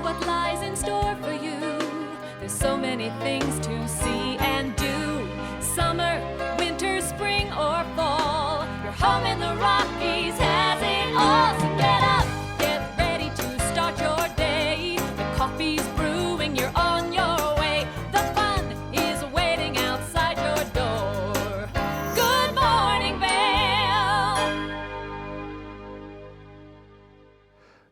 what lies in store for you. There's so many things to see and do. Summer, winter, spring, or fall. Your home in the Rockies has it all. So get up, get ready to start your day. The coffee's brewing, you're on your way. The fun is waiting outside your door. Good morning, Vail.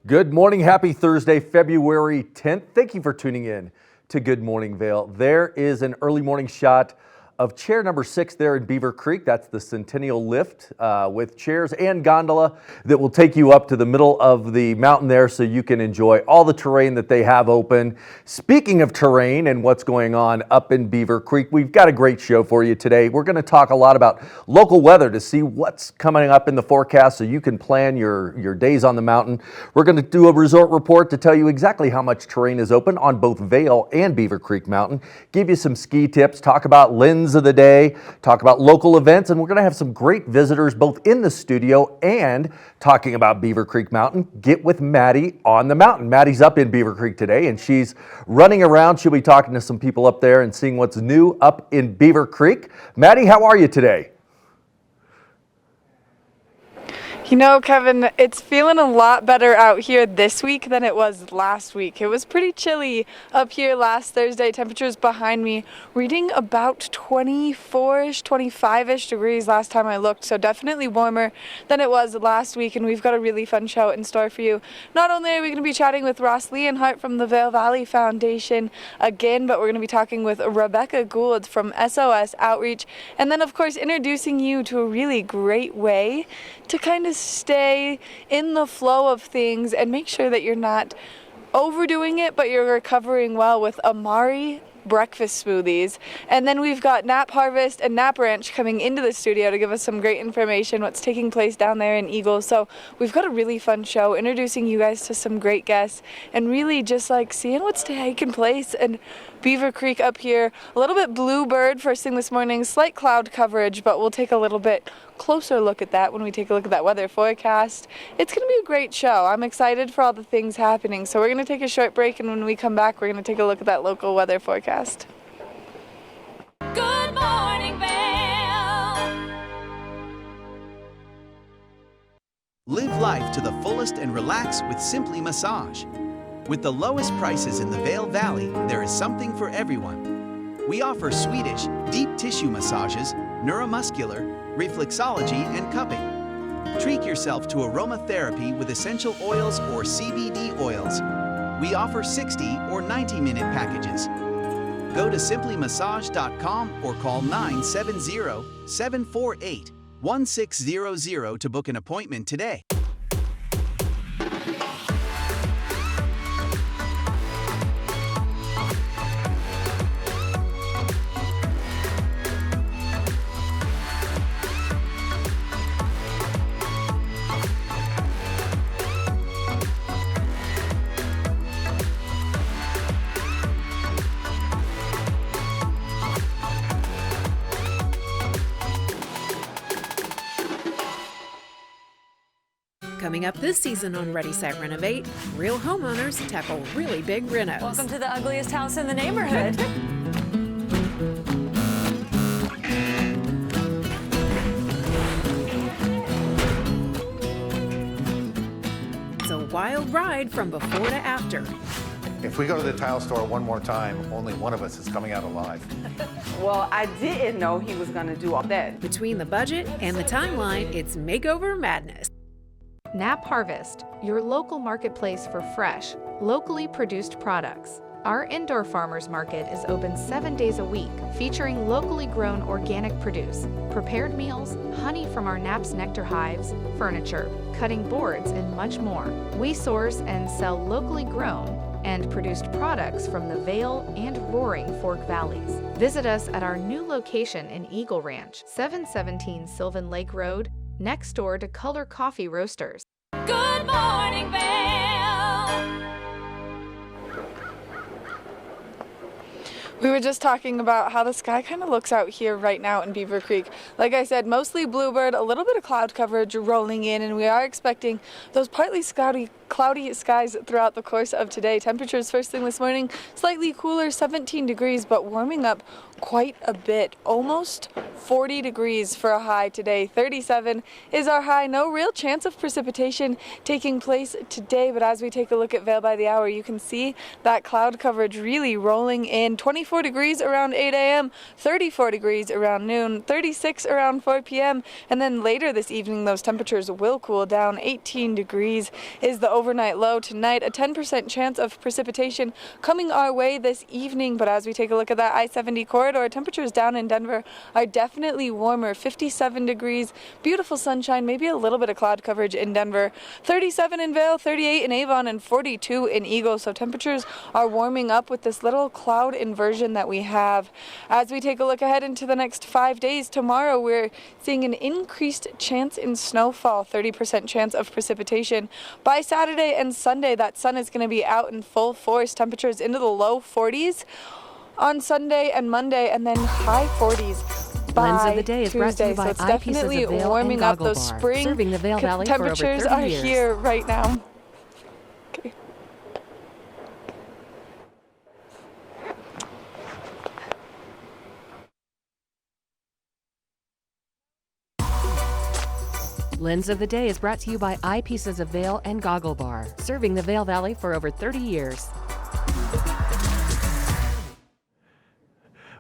Good morning. Happy Thursday, February 10th. Thank you for tuning in to Good Morning Vail. There is an early morning shot of chair number 6 there in Beaver Creek. That's the Centennial Lift with chairs and gondola that will take you up to the middle of the mountain there so you can enjoy all the terrain that they have open. Speaking of terrain and what's going on up in Beaver Creek, we've got a great show for you today. We're going to talk a lot about local weather to see what's coming up in the forecast so you can plan your days on the mountain. We're going to do a resort report to tell you exactly how much terrain is open on both Vail and Beaver Creek Mountain, give you some ski tips, talk about Lynn's of the day, talk about local events, and we're going to have some great visitors both in the studio and talking about Beaver Creek Mountain. Get with Maddie on the mountain. Maddie's up in Beaver Creek today and she's running around. She'll be talking to some people up there and seeing what's new up in Beaver Creek. Maddie, how are you today? You know, Kevin, it's feeling a lot better out here this week than it was last week. It was pretty chilly up here last Thursday. Temperatures behind me reading about 24-ish, 25-ish degrees last time I looked, so definitely warmer than it was last week, and we've got a really fun show in store for you. Not only are we going to be chatting with Ross Leonhardt from the Vail Valley Foundation again, but we're going to be talking with Rebecca Gould from SOS Outreach, and then, of course, introducing you to a really great way to kind of stay in the flow of things and make sure that you're not overdoing it, but you're recovering well with Amari breakfast smoothies. And then we've got Nap Harvest and Nap Ranch coming into the studio to give us some great information, what's taking place down there in Eagle. So we've got a really fun show introducing you guys to some great guests and really just like seeing what's taking place in Beaver Creek up here. A little bit bluebird first thing this morning, slight cloud coverage, but we'll take a little bit closer look at that when we take a look at that weather forecast. It's going to be a great show. I'm excited for all the things happening. So we're going to take a short break, and when we come back, we're going to take a look at that local weather forecast. Good morning, Vail. Live life to the fullest and relax with Simply Massage. With the lowest prices in the Vail Valley, there is something for everyone. We offer Swedish, deep tissue massages, neuromuscular, reflexology, and cupping. Treat yourself to aromatherapy with essential oils or CBD oils. We offer 60 or 90-minute packages. Go to simplymassage.com or call 970-748-1600 to book an appointment today. Coming up this season on Ready, Set, Renovate, real homeowners tackle really big renos. Welcome to the ugliest house in the neighborhood. It's a wild ride from before to after. If we go to the tile store one more time, only one of us is coming out alive. Well, I didn't know he was going to do all that. Between the budget and the timeline, it's makeover madness. Nap Harvest, your local marketplace for fresh, locally produced products. Our indoor farmers market is open 7 days a week, featuring locally grown organic produce, prepared meals, honey from our Nap's nectar hives, furniture, cutting boards, and much more. We source and sell locally grown and produced products from the Vail and Roaring Fork Valleys. Visit us at our new location in Eagle Ranch, 717 Sylvan Lake Road, next door to Color Coffee Roasters. Good morning, Vail. We were just talking about how the sky kind of looks out here right now in Beaver Creek. Like I said, mostly bluebird, a little bit of cloud coverage rolling in, and we are expecting those partly cloudy skies throughout the course of today. Temperatures first thing this morning, slightly cooler, 17 degrees, but warming up quite a bit. Almost 40 degrees for a high today. 37 is our high. No real chance of precipitation taking place today, but as we take a look at Vail by the Hour, you can see that cloud coverage really rolling in. 24 degrees around 8 a.m., 34 degrees around noon, 36 around 4 p.m., and then later this evening those temperatures will cool down. 18 degrees is the overnight low tonight. A 10% chance of precipitation coming our way this evening, but as we take a look at that I-70 corridor, temperatures down in Denver are definitely warmer. 57 degrees, beautiful sunshine, maybe a little bit of cloud coverage in Denver. 37 in Vail, 38 in Avon, and 42 in Eagle. So temperatures are warming up with this little cloud inversion that we have. As we take a look ahead into the next 5 days, tomorrow we're seeing an increased chance in snowfall, 30% chance of precipitation. By Saturday and Sunday, that sun is going to be out in full force. Temperatures into the low 40s on Sunday and Monday, and then high 40s. Lens of the Day is brought to Tuesday, you by so it's Eyepieces definitely of Vail warming and up. Goggle Those Bar, spring serving the Vail Valley for over temperatures 30 are years. here right now. Okay. Lens of the Day is brought to you by Eyepieces of Vail and Goggle Bar, serving the Vail Valley for over 30 years.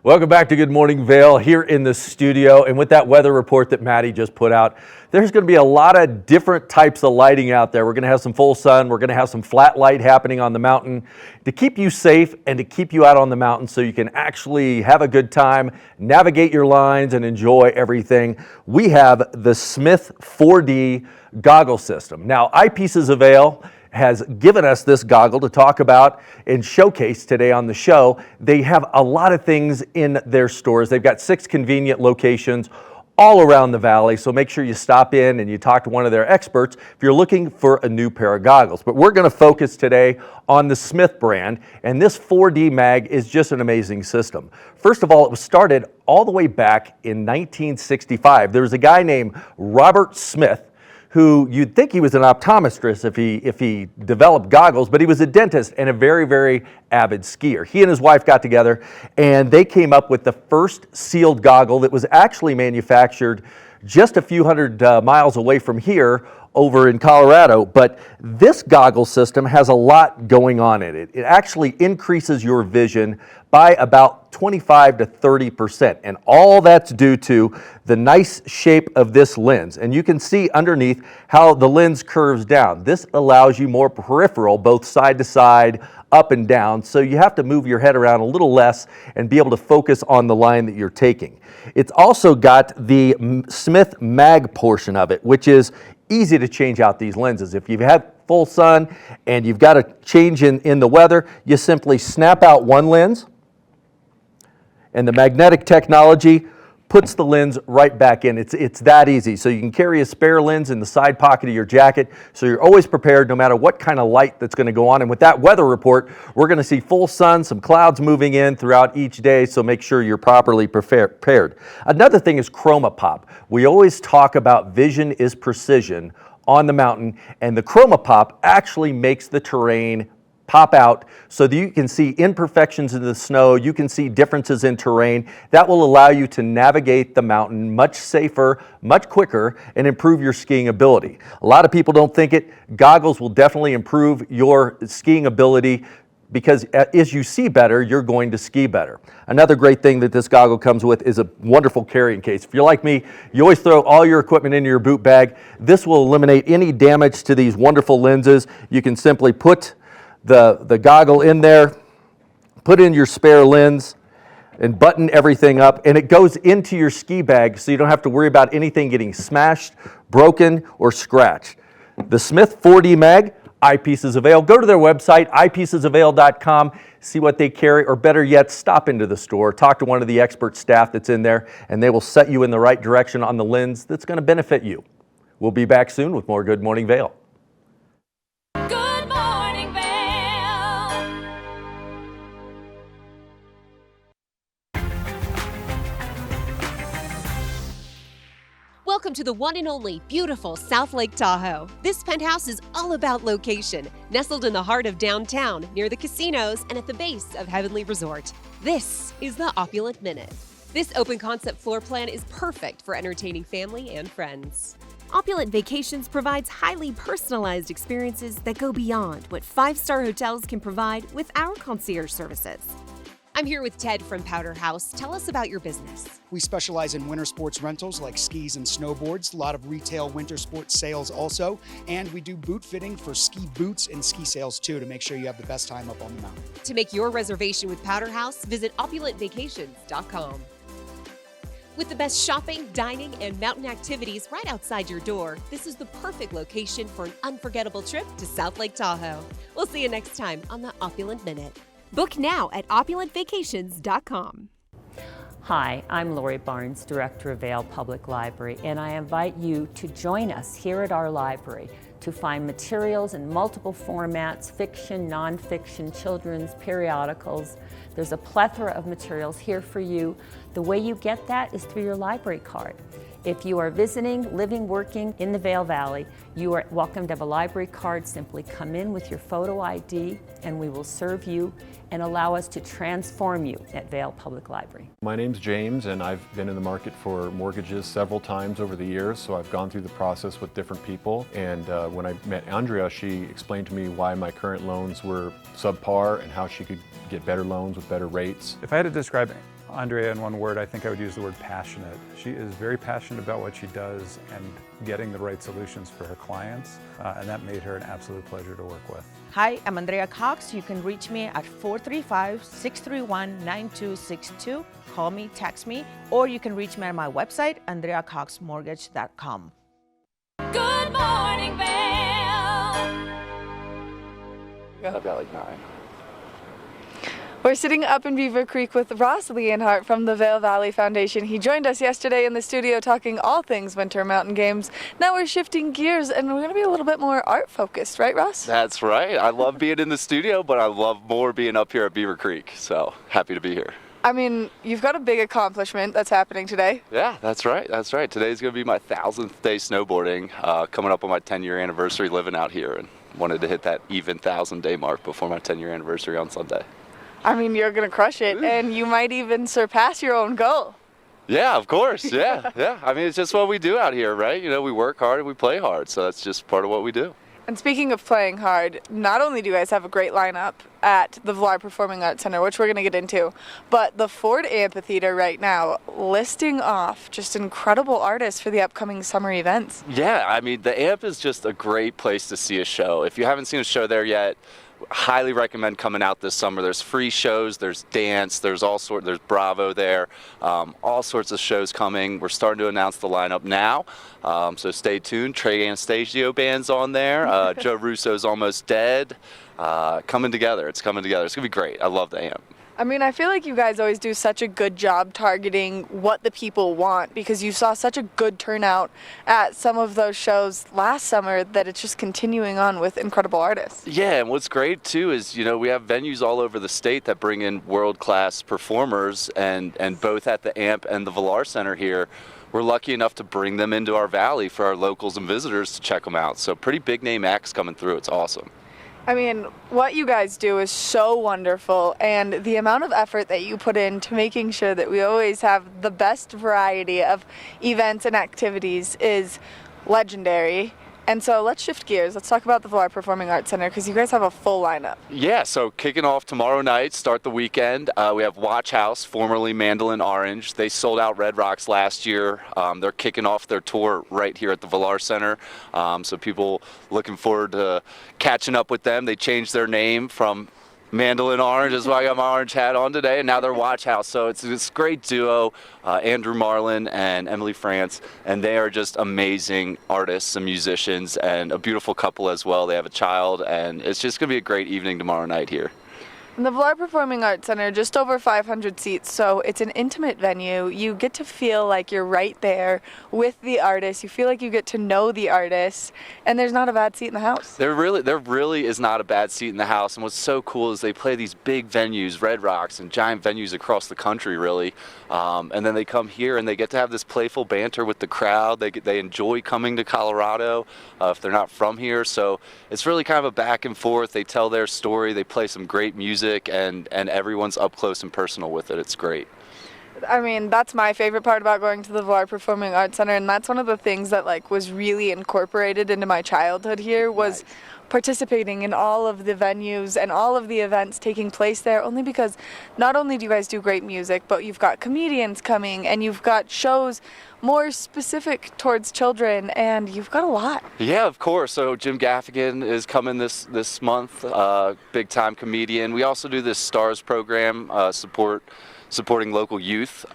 Welcome back to Good Morning Vail here in the studio. And with that weather report that Maddie just put out, there's going to be a lot of different types of lighting out there. We're going to have some full sun. We're going to have some flat light happening on the mountain to keep you safe and to keep you out on the mountain so you can actually have a good time, navigate your lines, and enjoy everything. We have the Smith 4D goggle system. Now, Eyepieces of Vail has given us this goggle to talk about and showcase today on the show. They have a lot of things in their stores. They've got 6 convenient locations all around the valley, so make sure you stop in and you talk to one of their experts if you're looking for a new pair of goggles. But we're going to focus today on the Smith brand, and this 4D mag is just an amazing system. First of all, it was started all the way back in 1965. There was a guy named Robert Smith who you'd think he was an optometrist if he developed goggles, but he was a dentist and a very, very avid skier. He and his wife got together and they came up with the first sealed goggle that was actually manufactured just a few hundred miles away from here over in Colorado. But this goggle system has a lot going on in it. It actually increases your vision by about 25 to 30%. And all that's due to the nice shape of this lens. And you can see underneath how the lens curves down. This allows you more peripheral, both side to side, up and down. So you have to move your head around a little less and be able to focus on the line that you're taking. It's also got the Smith mag portion of it, which is easy to change out these lenses. If you have full sun and you've got a change in the weather, you simply snap out one lens and the magnetic technology puts the lens right back in. It's that easy. So you can carry a spare lens in the side pocket of your jacket, so you're always prepared no matter what kind of light that's going to go on. And with that weather report, we're going to see full sun, some clouds moving in throughout each day, so make sure you're properly prepared. Another thing is Chroma Pop. We always talk about vision is precision on the mountain, and the Chroma Pop actually makes the terrain pop out so that you can see imperfections in the snow, you can see differences in terrain. That will allow you to navigate the mountain much safer, much quicker, and improve your skiing ability. A lot of people don't think it. Goggles will definitely improve your skiing ability because as you see better, you're going to ski better. Another great thing that this goggle comes with is a wonderful carrying case. If you're like me, you always throw all your equipment into your boot bag. This will eliminate any damage to these wonderful lenses. You can simply put the goggle in there, put in your spare lens, and button everything up, and it goes into your ski bag so you don't have to worry about anything getting smashed, broken, or scratched. The Smith 4D mag, Eyepieces of Vail. Go to their website, eyepiecesofvail.com, see what they carry, or better yet, stop into the store, talk to one of the expert staff that's in there, and they will set you in the right direction on the lens that's going to benefit you. We'll be back soon with more Good Morning Vail. Welcome to the one and only beautiful South Lake Tahoe. This penthouse is all about location, nestled in the heart of downtown, near the casinos and at the base of Heavenly Resort. This is the Opulent Minute. This open concept floor plan is perfect for entertaining family and friends. Opulent Vacations provides highly personalized experiences that go beyond what five-star hotels can provide with our concierge services. I'm here with Ted from Powder House. Tell us about your business. We specialize in winter sports rentals like skis and snowboards, a lot of retail winter sports sales also, and we do boot fitting for ski boots and ski sales too to make sure you have the best time up on the mountain. To make your reservation with Powder House, visit opulentvacations.com. With the best shopping, dining, and mountain activities right outside your door, this is the perfect location for an unforgettable trip to South Lake Tahoe. We'll see you next time on the Opulent Minute. Book now at opulentvacations.com. Hi, I'm Lori Barnes, Director of Vail Public Library, and I invite you to join us here at our library to find materials in multiple formats, fiction, nonfiction, children's, periodicals. There's a plethora of materials here for you. The way you get that is through your library card. If you are visiting, living, working in the Vail Valley, you are welcome to have a library card. Simply come in with your photo ID and we will serve you and allow us to transform you at Vail Public Library. My name's James and I've been in the market for mortgages several times over the years, so I've gone through the process with different people. And when I met Andrea, she explained to me why my current loans were subpar and how she could get better loans with better rates. If I had to describe Andrea in one word, I think I would use the word passionate. She is very passionate about what she does and getting the right solutions for her clients, and that made her an absolute pleasure to work with. Hi, I'm Andrea Cox. You can reach me at 435-631-9262. Call me, text me, or you can reach me on my website, andreacoxmortgage.com. Good morning, Vail. I've got like 9. We're sitting up in Beaver Creek with Ross Leonhardt from the Vail Valley Foundation. He joined us yesterday in the studio talking all things Winter Mountain Games. Now we're shifting gears and we're going to be a little bit more art focused, right, Ross? That's right. I love being in the studio, but I love more being up here at Beaver Creek. So happy to be here. I mean, you've got a big accomplishment that's happening today. Yeah, that's right. That's right. Today's going to be my 1,000th day snowboarding, coming up on my 10-year anniversary living out here, and wanted to hit that even 1,000-day mark before my 10-year anniversary on Sunday. I mean, you're going to crush it, and you might even surpass your own goal. Yeah, of course. Yeah, yeah. I mean, it's just what we do out here, right? You know, we work hard and we play hard, so that's just part of what we do. And speaking of playing hard, not only do you guys have a great lineup at the Villar Performing Arts Center, which we're going to get into, but the Ford Amphitheater right now listing off just incredible artists for the upcoming summer events. Yeah, I mean, the Amp is just a great place to see a show. If you haven't seen a show there yet, highly recommend coming out this summer. There's free shows, there's dance, there's there's Bravo there, all sorts of shows coming. We're starting to announce the lineup now, so stay tuned. Trey Anastasio band's on there. Joe Russo's Almost Dead. Coming together. It's coming together. It's gonna be great. I love the Amp. I mean, I feel like you guys always do such a good job targeting what the people want, because you saw such a good turnout at some of those shows last summer that it's just continuing on with incredible artists. Yeah, and what's great too is, you know, we have venues all over the state that bring in world-class performers, and both at the Amp and the Villar Center here, we're lucky enough to bring them into our valley for our locals and visitors to check them out. So pretty big name acts coming through. It's awesome. I mean, what you guys do is so wonderful, and the amount of effort that you put into making sure that we always have the best variety of events and activities is legendary. And so let's shift gears. Let's talk about the Villar Performing Arts Center, because you guys have a full lineup. Yeah, so kicking off tomorrow night, start the weekend, we have Watch House, formerly Mandolin Orange. They sold out Red Rocks last year. They're kicking off their tour right here at the Villar Center. So people looking forward to catching up with them. They changed their name from Mandolin Orange, is why I got my orange hat on today, and now they're Watch House. So it's this great duo, Andrew Marlin and Emily France, and they are just amazing artists and musicians, and a beautiful couple as well. They have a child, and it's just going to be a great evening tomorrow night here. And the Villar Performing Arts Center, just over 500 seats, so it's an intimate venue. You get to feel like you're right there with the artists. You feel like you get to know the artists, and there's not a bad seat in the house. There really is not a bad seat in the house. And what's so cool is they play these big venues, Red Rocks, and giant venues across the country, really. And then they come here and they get to have this playful banter with the crowd. They enjoy coming to Colorado if they're not from here. So it's really kind of a back and forth. They tell their story. They play some great music. And everyone's up close and personal with it. It's great. I mean, that's my favorite part about going to the Villar Performing Arts Center, and that's one of the things that was really incorporated into my childhood here was participating in all of the venues and all of the events taking place there, only because not only do you guys do great music, but you've got comedians coming and you've got shows more specific towards children, and you've got a lot. Yeah, of course. So Jim Gaffigan is coming this month, big time comedian. We also do this STARS program, supporting local youth,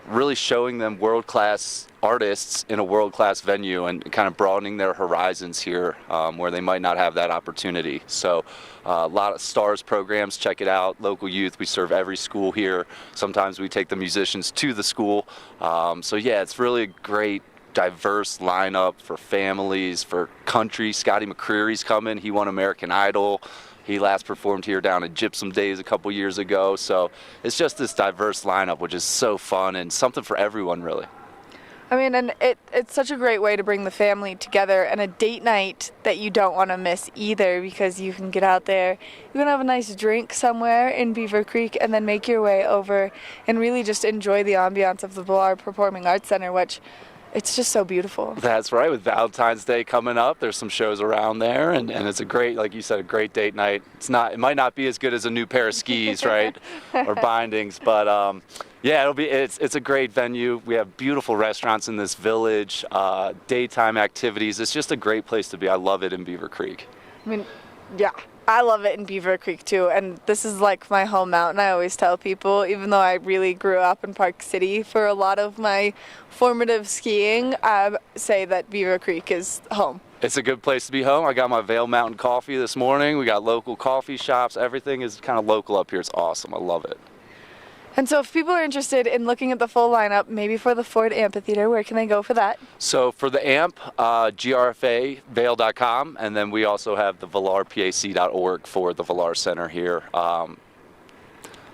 really showing them world-class artists in a world-class venue and kind of broadening their horizons here where they might not have that opportunity. So a lot of STARS programs, check it out. Local youth, we serve every school here. Sometimes we take the musicians to the school. So yeah, it's really a great diverse lineup for families, for country. Scotty McCreery's coming. He won American Idol. He last performed here down at Gypsum Days a couple years ago. So it's just this diverse lineup, which is so fun and something for everyone, really. I mean, and it's such a great way to bring the family together, and a date night that you don't want to miss either, because you can get out there, you can have a nice drink somewhere in Beaver Creek, and then make your way over and really just enjoy the ambiance of the Villar Performing Arts Center, which it's just so beautiful. That's right. With Valentine's Day coming up, there's some shows around there, and it's a great, like you said, a great date night. It might not be as good as a new pair of skis, right, or bindings, but yeah, it's a great venue. We have beautiful restaurants in this village, daytime activities. It's just a great place to be. I love it in Beaver Creek. I mean, yeah. I love it in Beaver Creek too, and this is like my home mountain. I always tell people, even though I really grew up in Park City for a lot of my formative skiing, I say that Beaver Creek is home. It's a good place to be home. I got my Vail Mountain coffee this morning. We got local coffee shops. Everything is kind of local up here. It's awesome. I love it. And so if people are interested in looking at the full lineup, maybe for the Ford Amphitheater, where can they go for that? So for the AMP, grfavail.com, and then we also have the villarpac.org for the Villar Center here. I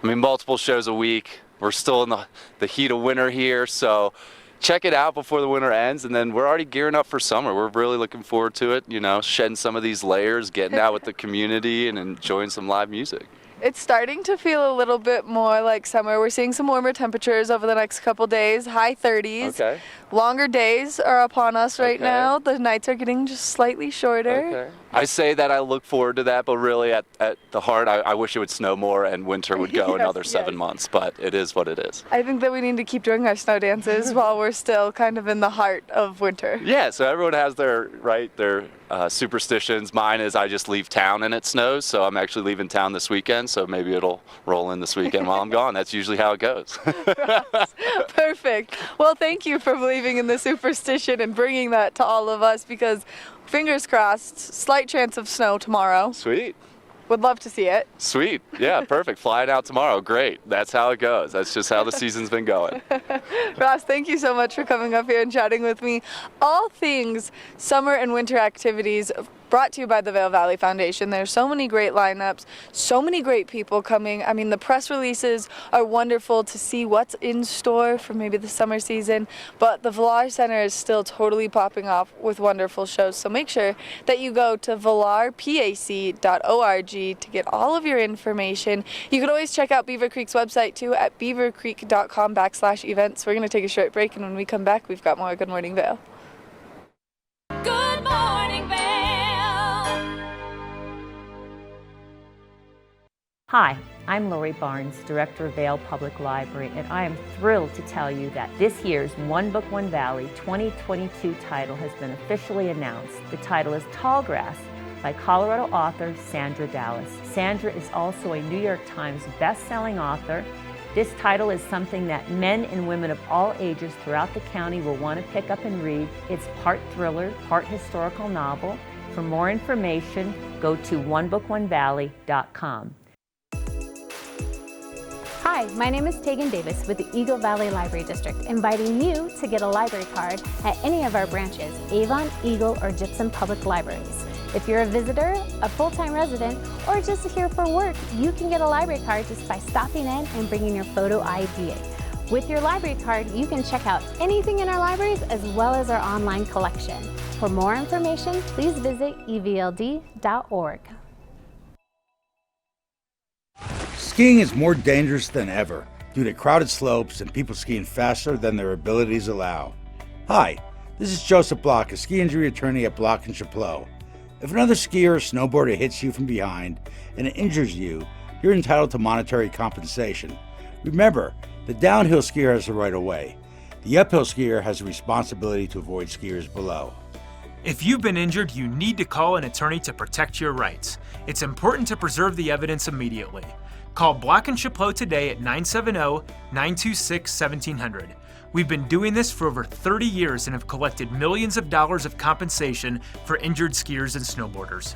mean, multiple shows a week. We're still in the heat of winter here, so check it out before the winter ends, and then we're already gearing up for summer. We're really looking forward to it, shedding some of these layers, getting out with the community, and enjoying some live music. It's starting to feel a little bit more like summer. We're seeing some warmer temperatures over the next couple days, high 30s. Okay. Longer days are upon us right now. The nights are getting just slightly shorter. Okay. I say that I look forward to that, but really at the heart, I wish it would snow more and winter would go another 7 months, but it is what it is. I think that we need to keep doing our snow dances while we're still kind of in the heart of winter. Yeah, so everyone has their superstitions. Mine is I just leave town and it snows, so I'm actually leaving town this weekend, so maybe it'll roll in this weekend while I'm gone. That's usually how it goes. Perfect. Well, thank you for believing in the superstition and bringing that to all of us, because fingers crossed, slight chance of snow tomorrow. Sweet. Would love to see it. Sweet. Yeah, perfect. Flying out tomorrow. Great. That's how it goes. That's just how the season's been going. Ross, thank you so much for coming up here and chatting with me. All things summer and winter activities brought to you by the Vail Valley Foundation. There's so many great lineups, so many great people coming. I mean, the press releases are wonderful to see what's in store for maybe the summer season, but the Villar Center is still totally popping off with wonderful shows. So make sure that you go to villarpac.org to get all of your information. You can always check out Beaver Creek's website too at beavercreek.com/events. We're going to take a short break, and when we come back, we've got more Good Morning Vail. Good Morning Vail. Hi, I'm Lori Barnes, Director of Vail Public Library, and I am thrilled to tell you that this year's One Book, One Valley 2022 title has been officially announced. The title is Tallgrass by Colorado author Sandra Dallas. Sandra is also a New York Times best-selling author. This title is something that men and women of all ages throughout the county will want to pick up and read. It's part thriller, part historical novel. For more information, go to onebookonevalley.com. Hi, my name is Tegan Davis with the Eagle Valley Library District, inviting you to get a library card at any of our branches, Avon, Eagle, or Gypsum Public Libraries. If you're a visitor, a full-time resident, or just here for work, you can get a library card just by stopping in and bringing your photo ID. With your library card, you can check out anything in our libraries as well as our online collection. For more information, please visit evld.org. Skiing is more dangerous than ever due to crowded slopes and people skiing faster than their abilities allow. Hi, this is Joseph Block, a ski injury attorney at Block & Chapleau. If another skier or snowboarder hits you from behind and it injures you, you're entitled to monetary compensation. Remember, the downhill skier has the right of way. The uphill skier has a responsibility to avoid skiers below. If you've been injured, you need to call an attorney to protect your rights. It's important to preserve the evidence immediately. Call Block & Chapleau today at 970-926-1700. We've been doing this for over 30 years and have collected millions of dollars of compensation for injured skiers and snowboarders.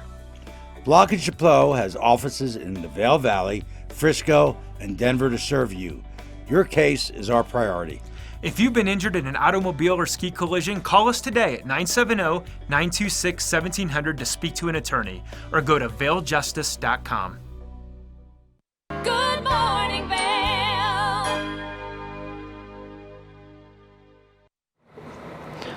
Block & Chapleau has offices in the Vail Valley, Frisco, and Denver to serve you. Your case is our priority. If you've been injured in an automobile or ski collision, call us today at 970-926-1700 to speak to an attorney, or go to vailjustice.com. Good morning, Vail.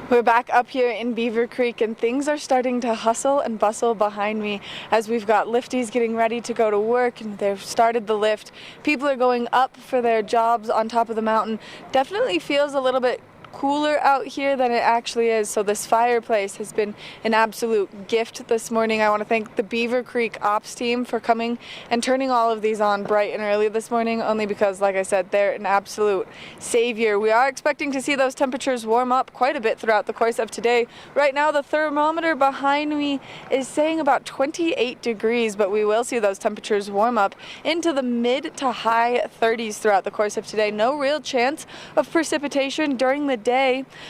We're back up here in Beaver Creek, and things are starting to hustle and bustle behind me as we've got lifties getting ready to go to work, and they've started the lift. People are going up for their jobs on top of the mountain. Definitely feels a little bit cooler out here than it actually is, so this fireplace has been an absolute gift this morning. I want to thank the Beaver Creek ops team for coming and turning all of these on bright and early this morning, only because, like I said, they're an absolute savior. We are expecting to see those temperatures warm up quite a bit throughout the course of today. Right now the thermometer behind me is saying about 28 degrees, but we will see those temperatures warm up into the mid to high 30s throughout the course of today. No real chance of precipitation during the day.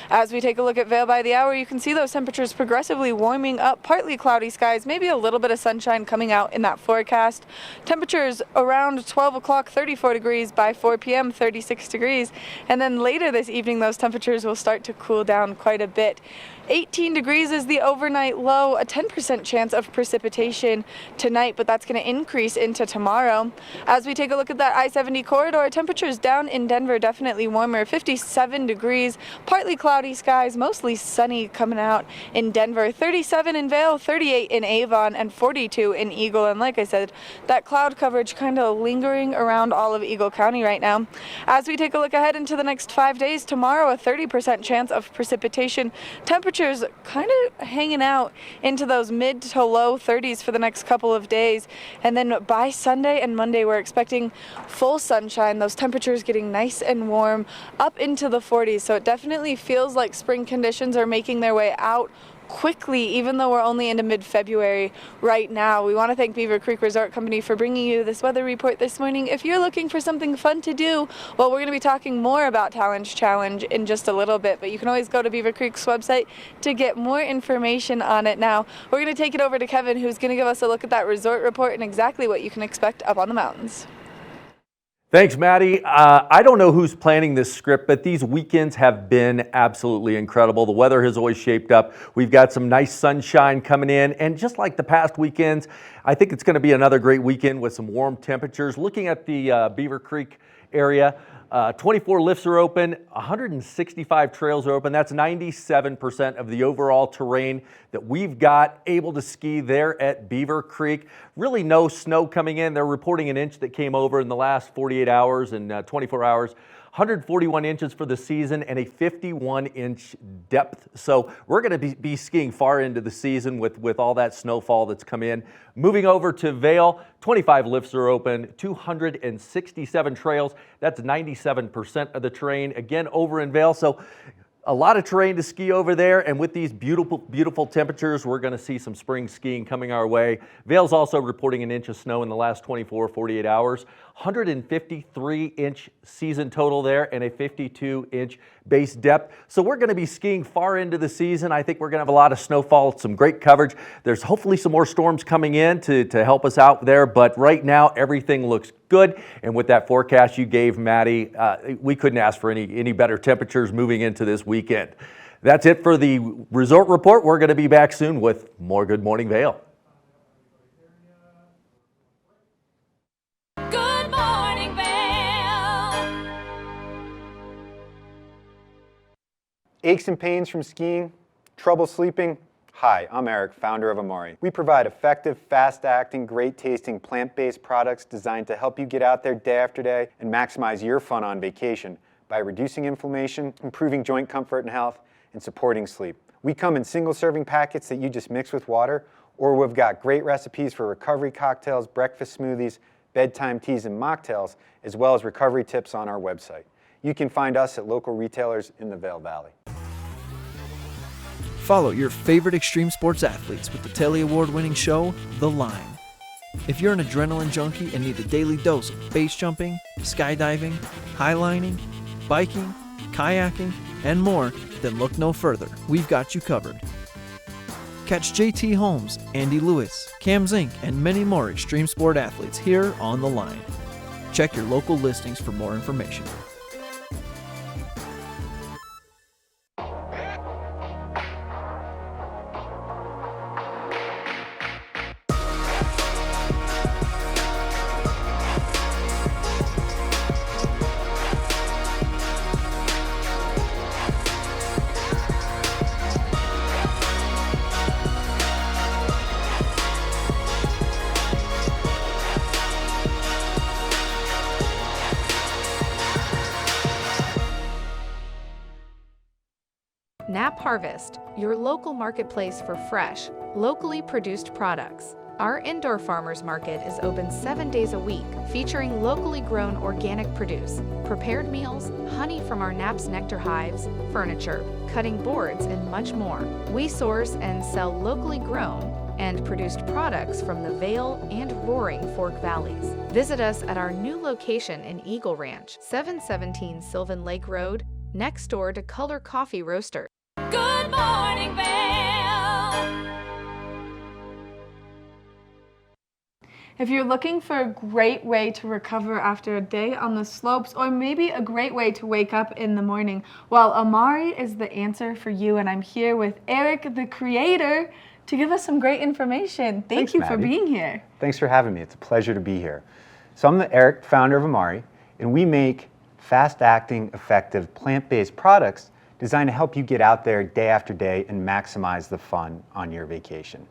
As we take a look at Vail by the hour, you can see those temperatures progressively warming up, partly cloudy skies, maybe a little bit of sunshine coming out in that forecast. Temperatures around 12 o'clock, 34 degrees, by 4 p.m., 36 degrees. And then later this evening, those temperatures will start to cool down quite a bit. 18 degrees is the overnight low, a 10% chance of precipitation tonight, but that's going to increase into tomorrow. As we take a look at that I-70 corridor, temperatures down in Denver definitely warmer, 57 degrees, partly cloudy skies, mostly sunny coming out in Denver, 37 in Vail, 38 in Avon, and 42 in Eagle. And like I said, that cloud coverage kind of lingering around all of Eagle County right now. As we take a look ahead into the next 5 days, tomorrow a 30% chance of precipitation. Temperatures kind of hanging out into those mid to low 30s for the next couple of days. And then by Sunday and Monday, we're expecting full sunshine, those temperatures getting nice and warm up into the 40s. So it definitely feels like spring conditions are making their way out quickly, even though we're only into mid-February right now. We want to thank Beaver Creek Resort Company for bringing you this weather report this morning. If you're looking for something fun to do, well, we're going to be talking more about Talent Challenge in just a little bit, but you can always go to Beaver Creek's website to get more information on it. Now, we're going to take it over to Kevin, who's going to give us a look at that resort report and exactly what you can expect up on the mountains. Thanks, Maddie. I don't know who's planning this script, but these weekends have been absolutely incredible. The weather has always shaped up. We've got some nice sunshine coming in, and just like the past weekends, I think it's going to be another great weekend with some warm temperatures. Looking at the Beaver Creek area, 24 lifts are open, 165 trails are open. That's 97% of the overall terrain that we've got able to ski there at Beaver Creek. Really no snow coming in. They're reporting an inch that came over in the last 48 hours and 24 hours. 141 inches for the season and a 51-inch depth. So we're going to be skiing far into the season with all that snowfall that's come in. Moving over to Vail, 25 lifts are open, 267 trails. That's 97% of the terrain, again, over in Vail. So a lot of terrain to ski over there, and with these beautiful, beautiful temperatures, we're going to see some spring skiing coming our way. Vail's also reporting an inch of snow in the last 48 hours. 153-inch season total there and a 52-inch base depth. So we're going to be skiing far into the season. I think we're going to have a lot of snowfall, some great coverage. There's hopefully some more storms coming in to help us out there, but right now everything looks good. And with that forecast you gave, Maddie, we couldn't ask for any better temperatures moving into this weekend. That's it for the Resort Report. We're going to be back soon with more Good Morning Vail. Good Morning Vail. Aches and pains from skiing? Trouble sleeping? Hi, I'm Eric, founder of Amari. We provide effective, fast-acting, great-tasting, plant-based products designed to help you get out there day after day and maximize your fun on vacation by reducing inflammation, improving joint comfort and health, and supporting sleep. We come in single-serving packets that you just mix with water, or we've got great recipes for recovery cocktails, breakfast smoothies, bedtime teas, and mocktails, as well as recovery tips on our website. You can find us at local retailers in the Vail Valley. Follow your favorite extreme sports athletes with the Telly Award-winning show, The Line. If you're an adrenaline junkie and need a daily dose of base jumping, skydiving, highlining, biking, kayaking, and more, then look no further. We've got you covered. Catch JT Holmes, Andy Lewis, Cam Zink, and many more extreme sport athletes here on The Line. Check your local listings for more information. Knapp Harvest, your local marketplace for fresh, locally produced products. Our indoor farmers market is open 7 days a week, featuring locally grown organic produce, prepared meals, honey from our Knapp's nectar hives, furniture, cutting boards, and much more. We source and sell locally grown and produced products from the Vail and Roaring Fork Valleys. Visit us at our new location in Eagle Ranch, 717 Sylvan Lake Road, next door to Color Coffee Roaster. Good Morning Vail. If you're looking for a great way to recover after a day on the slopes, or maybe a great way to wake up in the morning, well, Amari is the answer for you, and I'm here with Eric, the creator, to give us some great information. Thank you for being here. Thanks for having me. It's a pleasure to be here. So I'm Eric, founder of Amari, and we make fast-acting, effective, plant-based products designed to help you get out there day after day and maximize the fun on your vacation.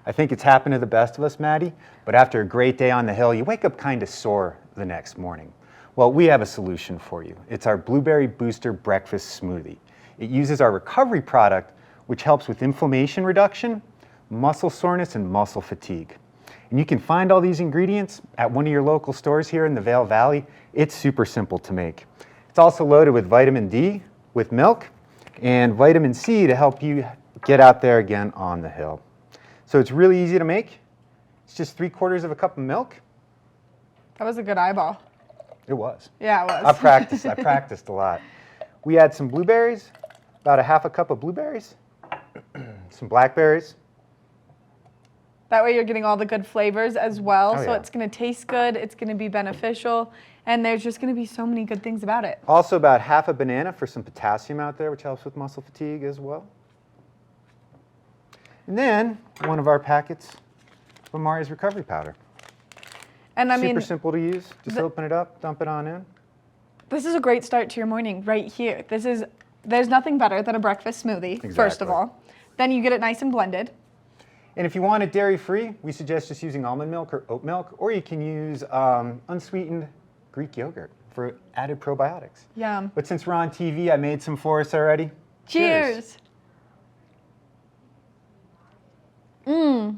I think it's happened to the best of us, Maddie, but after a great day on the hill, you wake up kind of sore the next morning. Well, we have a solution for you. It's our Blueberry Booster Breakfast Smoothie. It uses our recovery product, which helps with inflammation reduction, muscle soreness, and muscle fatigue. And you can find all these ingredients at one of your local stores here in the Vail Valley. It's super simple to make. It's also loaded with vitamin D, with milk, and vitamin C to help you get out there again on the hill. So it's really easy to make. It's just 3/4 of a cup of milk. That was a good eyeball. It was. Yeah, it was. I practiced a lot. We add some blueberries, about a 1/2 cup of blueberries, some blackberries. That way you're getting all the good flavors as well, Oh, so yeah. it's going to taste good, it's going to be beneficial, and there's just going to be so many good things about it. Also about 1/2 a banana for some potassium out there, which helps with muscle fatigue as well. And then one of our packets of Amari's recovery powder. And I mean, super simple to use. Just open it up, dump it on in. this is a great start to your morning right here. There's nothing better than a breakfast smoothie, first of Exactly. all. Then you get it nice and blended. And if you want it dairy-free, we suggest just using almond milk or oat milk, or you can use unsweetened Greek yogurt for added probiotics. Yum. But since we're on TV, I made some for us already. Cheers. Mmm.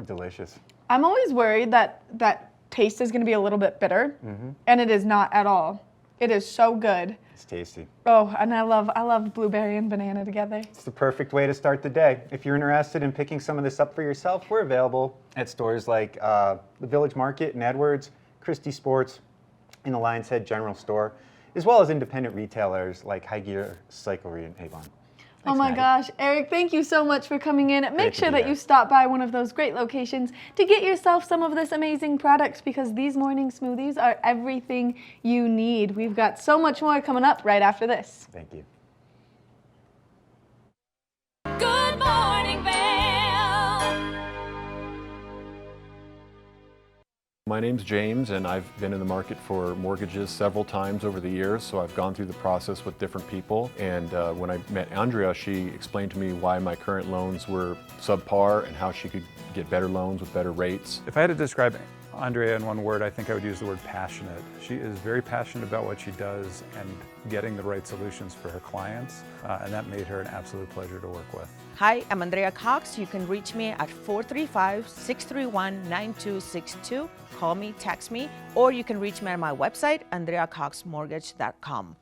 Delicious. I'm always worried that taste is going to be a little bit bitter, Mm-hmm. and it is not at all. It is so good. It's tasty. Oh, and I love blueberry and banana together. It's the perfect way to start the day. If you're interested in picking some of this up for yourself, we're available at stores like the Village Market in Edwards, Christie Sports, and the Lion's Head General Store, as well as independent retailers like High Gear, Cyclery, and Avon. Oh my gosh, Eric, thank you so much for coming in. Make sure that you stop by one of those great locations to get yourself some of this amazing product, because these morning smoothies are everything you need. We've got so much more coming up right after this. Thank you. Good morning, Vail. My name's James, and I've been in the market for mortgages several times over the years, so I've gone through the process with different people. And when I met Andrea, she explained to me why my current loans were subpar and how she could get better loans with better rates. If I had to describe Andrea in one word, I think I would use the word passionate. She is very passionate about what she does and getting the right solutions for her clients, and that made her an absolute pleasure to work with. Hi, I'm Andrea Cox. You can reach me at 435-631-9262. Call me, text me, or you can reach me on my website, andreacoxmortgage.com.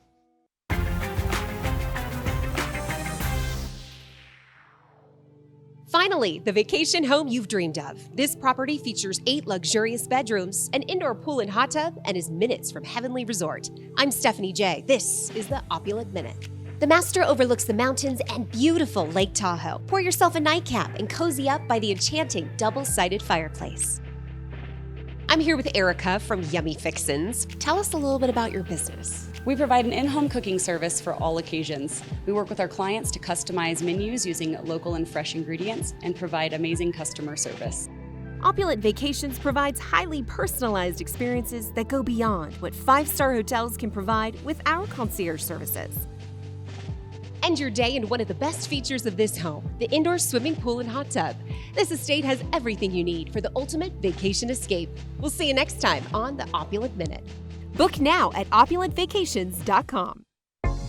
Finally, the vacation home you've dreamed of. This property features 8 luxurious bedrooms, an indoor pool and hot tub, and is minutes from Heavenly Resort. I'm Stephanie J. This is the Opulent Minute. The master overlooks the mountains and beautiful Lake Tahoe. Pour yourself a nightcap and cozy up by the enchanting double-sided fireplace. I'm here with Erica from Yummy Fixins. Tell us a little bit about your business. We provide an in-home cooking service for all occasions. We work with our clients to customize menus using local and fresh ingredients and provide amazing customer service. Opulent Vacations provides highly personalized experiences that go beyond what 5-star hotels can provide with our concierge services. End your day in one of the best features of this home, the indoor swimming pool and hot tub. This estate has everything you need for the ultimate vacation escape. We'll see you next time on the Opulent Minute. Book now at opulentvacations.com.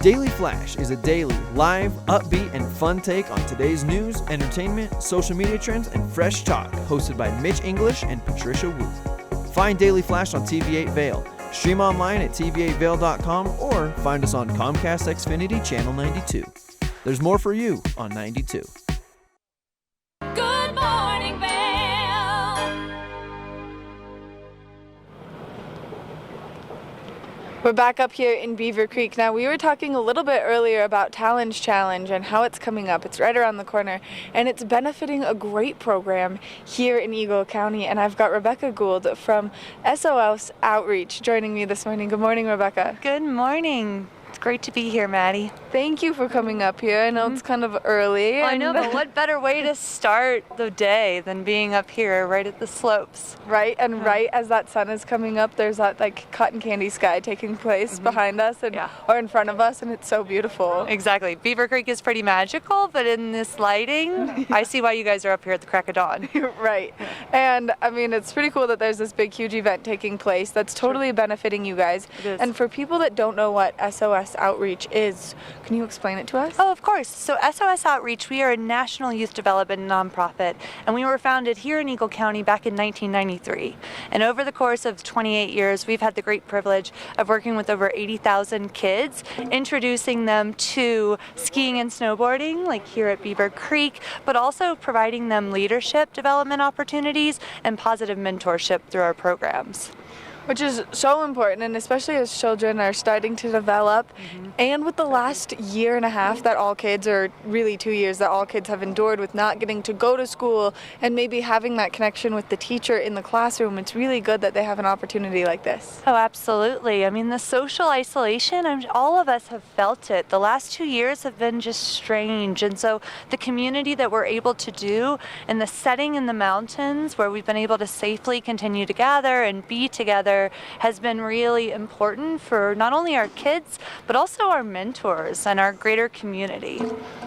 Daily Flash is a daily, live, upbeat, and fun take on today's news, entertainment, social media trends, and fresh talk, hosted by Mitch English and Patricia Wu. Find Daily Flash on TV8 Vail. Stream online at tv8vail.com or find us on Comcast Xfinity Channel 92. There's more for you on 92. Good morning, Vail. We're back up here in Beaver Creek. Now, we were talking a little bit earlier about Talon's Challenge and how it's coming up. It's right around the corner, and it's benefiting a great program here in Eagle County. And I've got Rebecca Gould from SOS Outreach joining me this morning. Good morning, Rebecca. Good morning. It's great to be here, Maddie. Thank you for coming up here. I know it's kind of early. I know, but what better way to start the day than being up here right at the slopes? Right, and right as that sun is coming up, there's that like cotton candy sky taking place behind us and or in front of us, and it's so beautiful. Exactly. Beaver Creek is pretty magical, but in this lighting, I see why you guys are up here at the crack of dawn. Right. And I mean, it's pretty cool that there's this big, huge event taking place that's totally benefiting you guys. It is. And for people that don't know what SOS Outreach is, can you explain it to us? Oh, of course. So SOS Outreach, we are a national youth development nonprofit, and we were founded here in Eagle County back in 1993. And over the course of 28 years, we've had the great privilege of working with over 80,000 kids, introducing them to skiing and snowboarding, like here at Beaver Creek, but also providing them leadership development opportunities and positive mentorship through our programs. Which is so important, and especially as children are starting to develop. And with the last year and a half that all kids, or really 2 years that all kids have endured with not getting to go to school and maybe having that connection with the teacher in the classroom, it's really good that they have an opportunity like this. Oh, absolutely. I mean, the social isolation, all of us have felt it. The last 2 years have been just strange. And so the community that we're able to do and the setting in the mountains where we've been able to safely continue to gather and be together has been really important for not only our kids, but also our mentors and our greater community.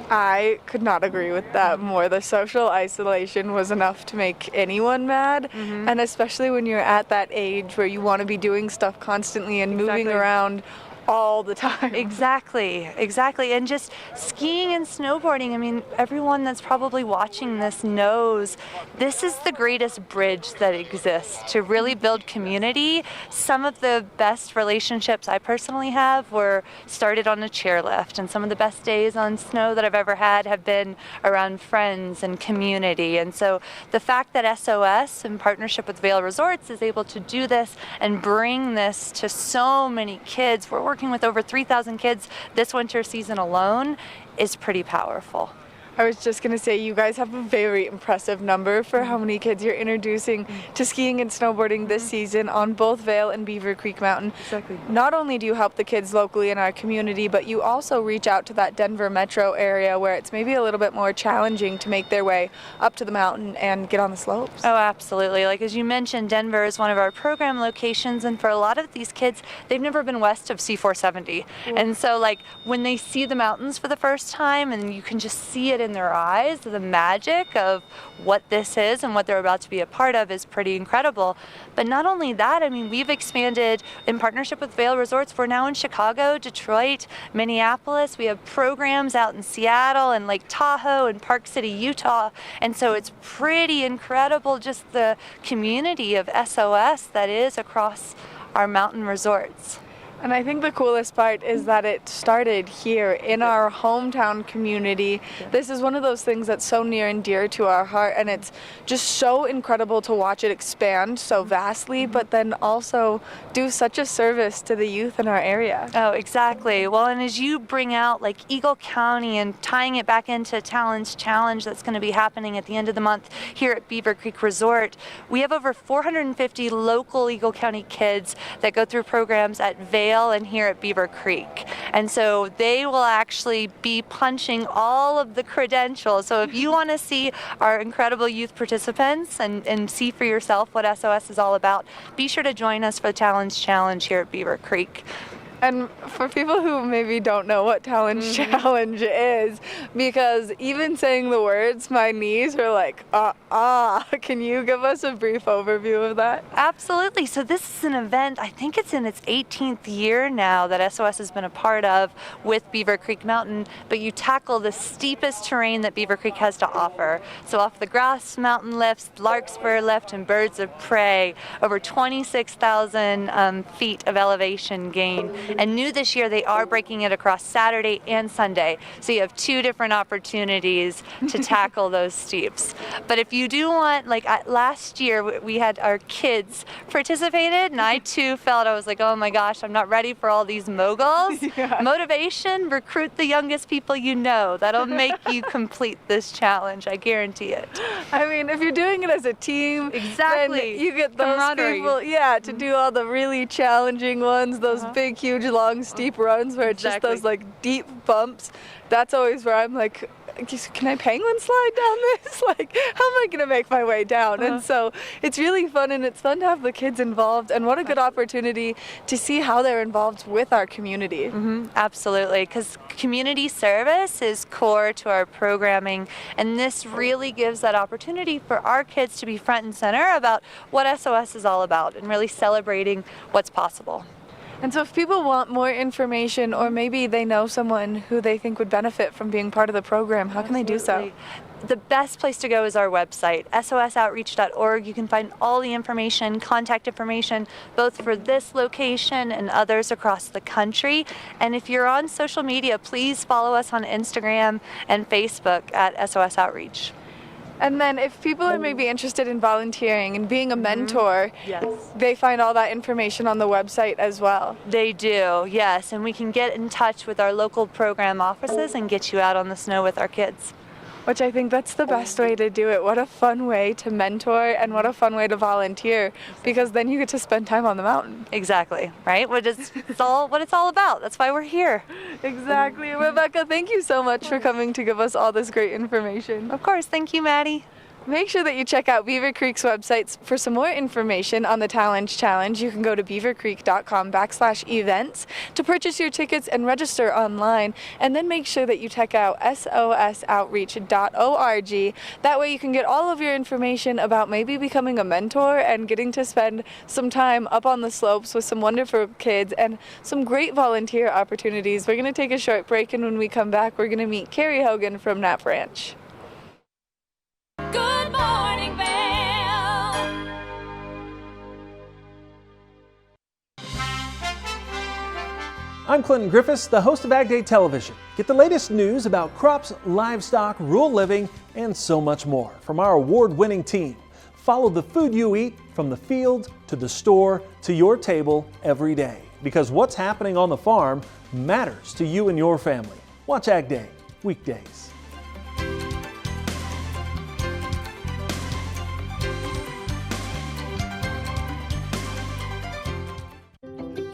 I could not agree with that more. The social isolation was enough to make anyone mad, and especially when you're at that age where you want to be doing stuff constantly and moving around all the time. Exactly. And just skiing and snowboarding, I mean, everyone that's probably watching this knows this is the greatest bridge that exists to really build community. Some of the best relationships I personally have were started on a chairlift, and some of the best days on snow that I've ever had have been around friends and community. And so the fact that SOS, in partnership with Vail Resorts, is able to do this and bring this to so many kids, we're working with over 3,000 kids this winter season alone is pretty powerful. I was just going to say, you guys have a very impressive number for how many kids you're introducing to skiing and snowboarding this season on both Vail and Beaver Creek Mountain. Exactly. Not only do you help the kids locally in our community, but you also reach out to that Denver metro area where it's maybe a little bit more challenging to make their way up to the mountain and get on the slopes. Oh, absolutely. Like, as you mentioned, Denver is one of our program locations, and for a lot of these kids, they've never been west of C470. And so, like, when they see the mountains for the first time, and you can just see it in their eyes, the magic of what this is and what they're about to be a part of is pretty incredible. But not only that, I mean, we've expanded in partnership with Vail Resorts. We're now in Chicago, Detroit, Minneapolis. We have programs out in Seattle and Lake Tahoe and Park City, Utah. And so it's pretty incredible, just the community of SOS that is across our mountain resorts. And I think the coolest part is that it started here in our hometown community. This is one of those things that's so near and dear to our heart, and it's just so incredible to watch it expand so vastly, but then also do such a service to the youth in our area. Oh, exactly. Well, and as you bring out like Eagle County and tying it back into Talon's Challenge that's going to be happening at the end of the month here at Beaver Creek Resort, we have over 450 local Eagle County kids that go through programs at Vail and here at Beaver Creek. And so they will actually be punching all of the credentials. So if you want to see our incredible youth participants and see for yourself what SOS is all about, be sure to join us for the Talon's Challenge here at Beaver Creek. And for people who maybe don't know what Talon's Challenge is, because even saying the words, my knees are like, can you give us a brief overview of that? Absolutely. So this is an event, I think it's in its 18th year now that SOS has been a part of with Beaver Creek Mountain, but you tackle the steepest terrain that Beaver Creek has to offer. So off the Grass Mountain lifts, Larkspur lift, and Birds of Prey, over 26,000 feet of elevation gain. And new this year, they are breaking it across Saturday and Sunday. So you have two different opportunities to tackle those steeps. But if you do want, like last year, we had our kids participated, and I too felt, I was like, oh my gosh, I'm not ready for all these moguls. Yeah. Motivation, recruit the youngest people you know. That'll make you complete this challenge, I guarantee it. I mean, if you're doing it as a team, exactly, then you get those people, to do all the really challenging ones, those big, huge, long, steep runs where it's just those like deep bumps. That's always where I'm like, can I penguin slide down this? Like, how am I going to make my way down? And so it's really fun, and it's fun to have the kids involved, and what a good opportunity to see how they're involved with our community. Absolutely, because community service is core to our programming, and this really gives that opportunity for our kids to be front and center about what SOS is all about and really celebrating what's possible. And so if people want more information, or maybe they know someone who they think would benefit from being part of the program, how can they do so? The best place to go is our website, sosoutreach.org. You can find all the information, contact information, both for this location and others across the country. And if you're on social media, please follow us on Instagram and Facebook at SOS Outreach. And then if people are maybe interested in volunteering and being a mentor, they find all that information on the website as well. They do, yes. And we can get in touch with our local program offices and get you out on the snow with our kids. Which I think that's the best way to do it. What a fun way to mentor, and what a fun way to volunteer, because then you get to spend time on the mountain. Exactly, right? What it's all about. That's why we're here. Exactly. Rebecca, thank you so much for coming to give us all this great information. Of course. Thank you, Maddie. Make sure that you check out Beaver Creek's websites for some more information on the Talon's Challenge. You can go to beavercreek.com/events to purchase your tickets and register online. And then make sure that you check out sosoutreach.org. That way you can get all of your information about maybe becoming a mentor and getting to spend some time up on the slopes with some wonderful kids and some great volunteer opportunities. We're going to take a short break, and when we come back, we're going to meet Carrie Hogan from Knapp Ranch. Good morning, Vail. I'm Clinton Griffiths, the host of Ag Day Television. Get the latest news about crops, livestock, rural living, and so much more from our award-winning team. Follow the food you eat from the field to the store to your table every day. because what's happening on the farm matters to you and your family. Watch Ag Day, weekdays.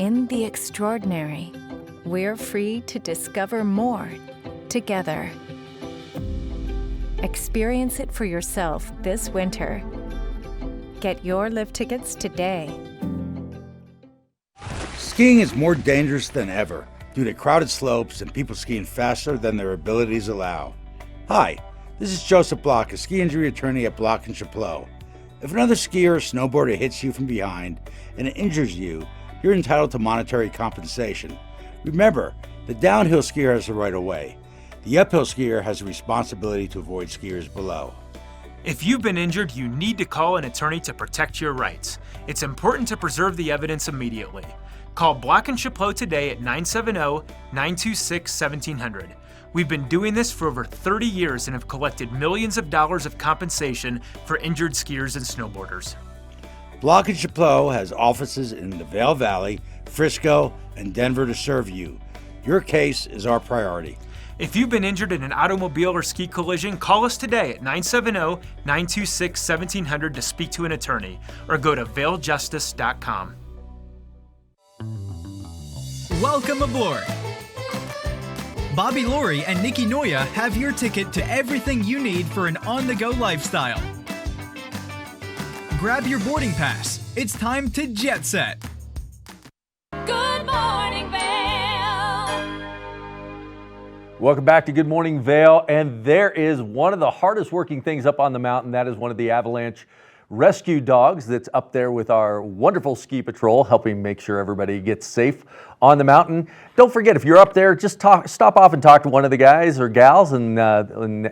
In the extraordinary, we're free to discover more together. Experience it for yourself this winter. Get your lift tickets today. Skiing is more dangerous than ever due to crowded slopes and people skiing faster than their abilities allow. Hi, this is Joseph Block, a ski injury attorney at Block & Chapleau. If another skier or snowboarder hits you from behind and it injures you, you're entitled to monetary compensation. Remember, the downhill skier has the right of way. The uphill skier has a responsibility to avoid skiers below. If you've been injured, you need to call an attorney to protect your rights. It's important to preserve the evidence immediately. Call Block & Chapleau today at 970-926-1700. We've been doing this for over 30 years and have collected millions of dollars of compensation for injured skiers and snowboarders. Block & Chapleau has offices in the Vail Valley, Frisco, and Denver to serve you. Your case is our priority. If you've been injured in an automobile or ski collision, call us today at 970-926-1700 to speak to an attorney, or go to vailjustice.com. Welcome aboard! Bobby Laurie and Nikki Noya have your ticket to everything you need for an on-the-go lifestyle. Grab your boarding pass. It's time to jet set. Good morning, Vail. Welcome back to Good Morning Vail, and there is one of the hardest working things up on the mountain. That is one of the Avalanche rescue dogs that's up there with our wonderful ski patrol, helping make sure everybody gets safe on the mountain. Don't forget, if you're up there, just stop off and talk to one of the guys or gals and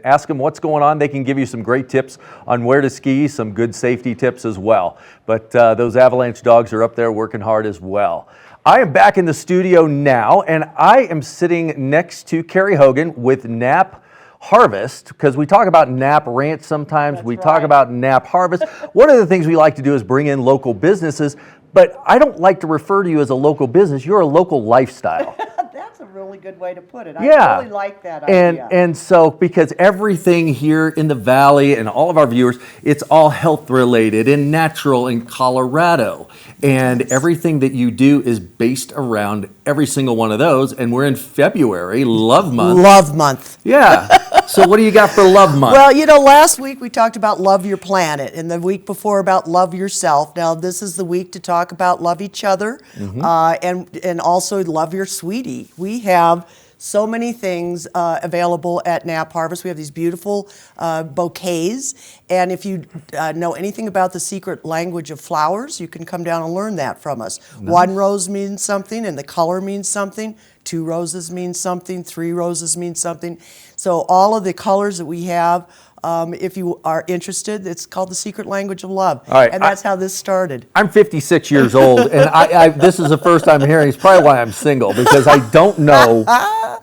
ask them what's going on. They can give you some great tips on where to ski, some good safety tips as well. But those Avalanche dogs are up there working hard as well. I am back in the studio now, and I am sitting next to Carrie Hogan with Knapp Harvest, because we talk about Knapp Ranch sometimes. We talk about Knapp Harvest. One of the things we like to do is bring in local businesses, but I don't like to refer to you as a local business. You're a local lifestyle. That's a really good way to put it. Yeah. I really like that idea. And so, because everything here in the valley and all of our viewers, it's all health related and natural in Colorado. And everything that you do is based around every single one of those. And we're in February, Love Month. Love Month. Yeah. So what do you got for Love Month? Well, you know, last week we talked about love your planet, and the week before about love yourself. Now this is the week to talk about love each other, and also love your sweetie. We have so many things available at Knapp Harvest. We have these beautiful bouquets, and if you know anything about the secret language of flowers, you can come down and learn that from us. Nice. One rose means something, and the color means something. 2 roses means something. 3 roses means something. So all of the colors that we have, if you are interested, it's called the secret language of love. All right, and that's how this started. I'm 56 years old, and this is the first time hearing. It's probably why I'm single, because I don't know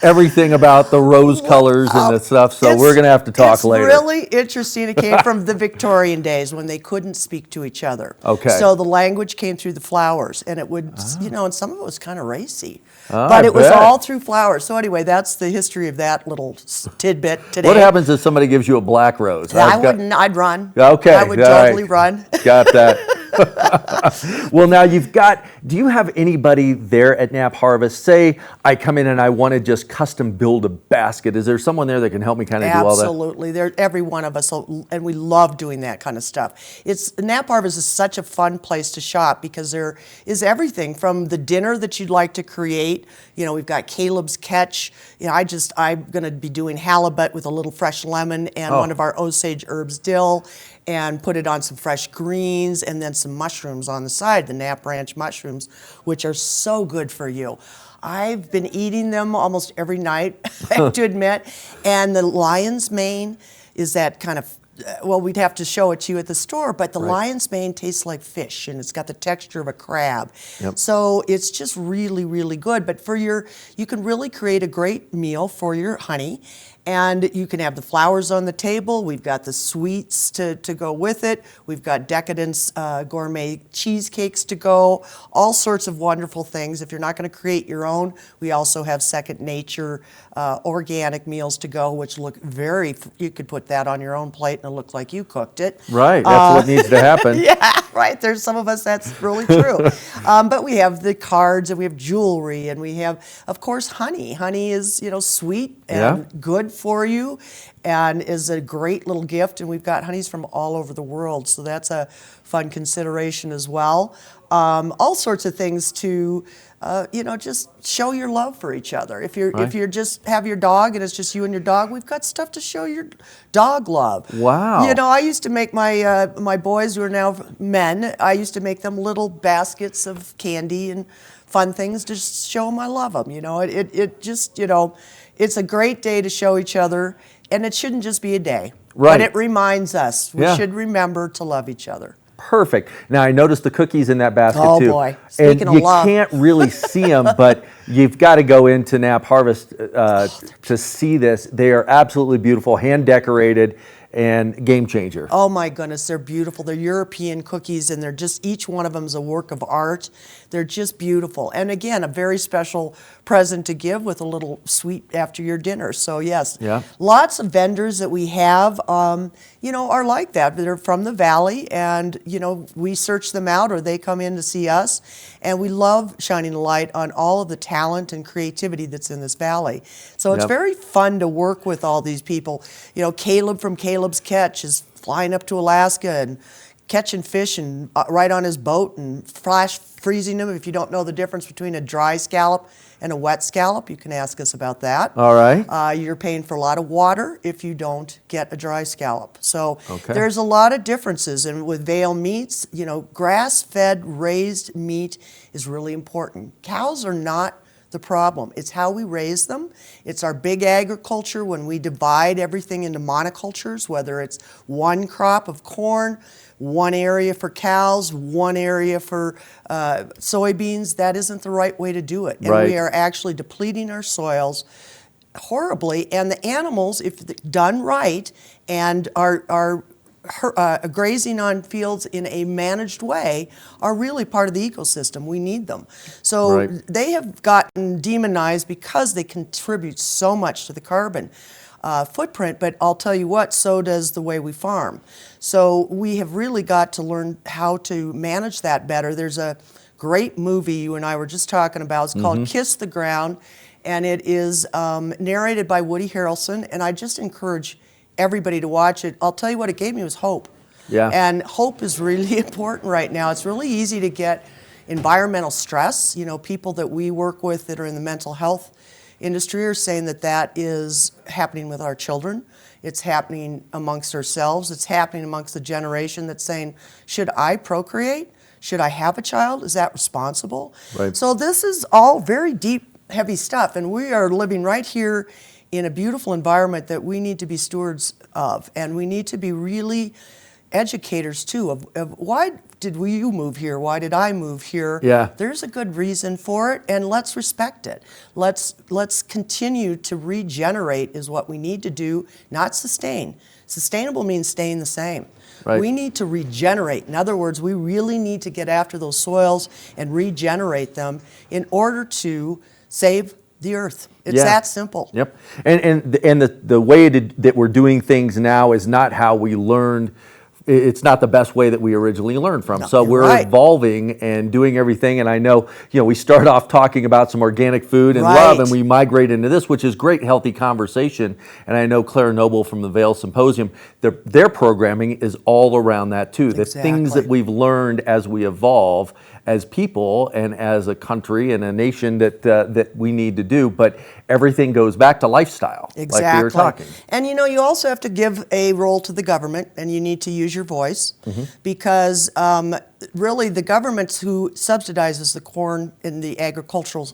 everything about the rose colors and the stuff. So we're going to have to talk later. It's really interesting. It came from the Victorian days when they couldn't speak to each other. Okay. So the language came through the flowers, and it would, you know, and some of it was kind of racy. Oh, but I it was bet. all through flowers. So anyway, that's the history of that little tidbit today. What happens if somebody gives you a black rose? I'd run. Okay. I would all totally right. run. Got that. Well, now do you have anybody there at Knapp Harvest? Say I come in and I want to just custom build a basket. Is there someone there that can help me kind of do all that? Absolutely. Every one of us, and we love doing that kind of stuff. Nap Harvest is such a fun place to shop because there is everything from the dinner that you'd like to create. You know, we've got Caleb's Catch. You know, I'm going to be doing halibut with a little fresh lemon and one of our Osage herbs dill, and put it on some fresh greens and then some mushrooms on the side, the Knapp Ranch mushrooms, which are so good for you. I've been eating them almost every night, I have to admit. And the lion's mane is that kind of, well, we'd have to show it to you at the store, but the lion's mane tastes like fish, and it's got the texture of a crab. Yep. So it's just really, really good. But you can really create a great meal for your honey. And you can have the flowers on the table. We've got the sweets to go with it. We've got Decadence gourmet cheesecakes to go, all sorts of wonderful things. If you're not going to create your own, we also have Second Nature organic meals to go, which look you could put that on your own plate and it look like you cooked it. Right, that's what needs to happen. Yeah, right. There's some of us that's really true. But we have the cards and we have jewelry and we have, of course, honey. Honey is, sweet and good for you and is a great little gift. And we've got honeys from all over the world. So that's a fun consideration as well. All sorts of things to, just show your love for each other. If you're just have your dog and it's just you and your dog, we've got stuff to show your dog love. Wow. I used to make my boys who are now men, I used to make them little baskets of candy and fun things to show them I love them. It's a great day to show each other, and it shouldn't just be a day. Right. But it reminds us we should remember to love each other. Perfect. Now, I noticed the cookies in that basket too. Oh boy, speaking and of love. You can't really see them, but you've got to go into Knapp Harvest to see this. They are absolutely beautiful, hand decorated, and game changer. Oh my goodness, they're beautiful. They're European cookies, and they're just, each one of them is a work of art. They're just beautiful. And again, a very special present to give with a little sweet after your dinner. So yes, lots of vendors that we have, are like that. They're from the Valley, and we search them out or they come in to see us. And we love shining a light on all of the talent and creativity that's in this valley. So it's very fun to work with all these people. Caleb from Caleb's Catch is flying up to Alaska and catching fish and right on his boat and flash freezing them. If you don't know the difference between a dry scallop and a wet scallop, you can ask us about that. All right. You're paying for a lot of water if you don't get a dry scallop. So there's a lot of differences. And with Vail Meats, grass-fed raised meat is really important. Cows are not the problem. It's how we raise them. It's our big agriculture when we divide everything into monocultures, whether it's one crop of corn, one area for cows, one area for soybeans. That isn't the right way to do it. And we are actually depleting our soils horribly. And the animals, if done right and are grazing on fields in a managed way, are really part of the ecosystem. We need them. So they have gotten demonized because they contribute so much to the carbon footprint, but I'll tell you what, so does the way we farm. So we have really got to learn how to manage that better. There's a great movie you and I were just talking about. It's called Kiss the Ground, and it is narrated by Woody Harrelson, and I just encourage everybody to watch it. I'll tell you what it gave me was hope. Yeah. And hope is really important right now. It's really easy to get environmental stress. People that we work with that are in the mental health industry are saying that is happening with our children. It's happening amongst ourselves. It's happening amongst the generation that's saying, should I procreate? Should I have a child? Is that responsible? Right. So this is all very deep, heavy stuff, and we are living right here in a beautiful environment that we need to be stewards of, and we need to be really educators too of why did you move here? Why did I move here? Yeah. There's a good reason for it, and let's respect it. Let's continue to regenerate is what we need to do, not sustain. Sustainable means staying the same. Right. We need to regenerate. In other words, we really need to get after those soils and regenerate them in order to save the earth. It's that simple. Yep. And the way that we're doing things now is not how we learned. It's not the best way that we originally learned from. No, so we're right. evolving and doing everything. And I know, we start off talking about some organic food and love, and we migrate into this, which is great, healthy conversation. And I know Claire Noble from the Vail Symposium, their programming is all around that too. The things that we've learned as we evolve as people and as a country and a nation that we need to do, but everything goes back to lifestyle, like we were talking. And you also have to give a role to the government, and you need to use your voice, because really the government's who subsidizes the corn in the agricultural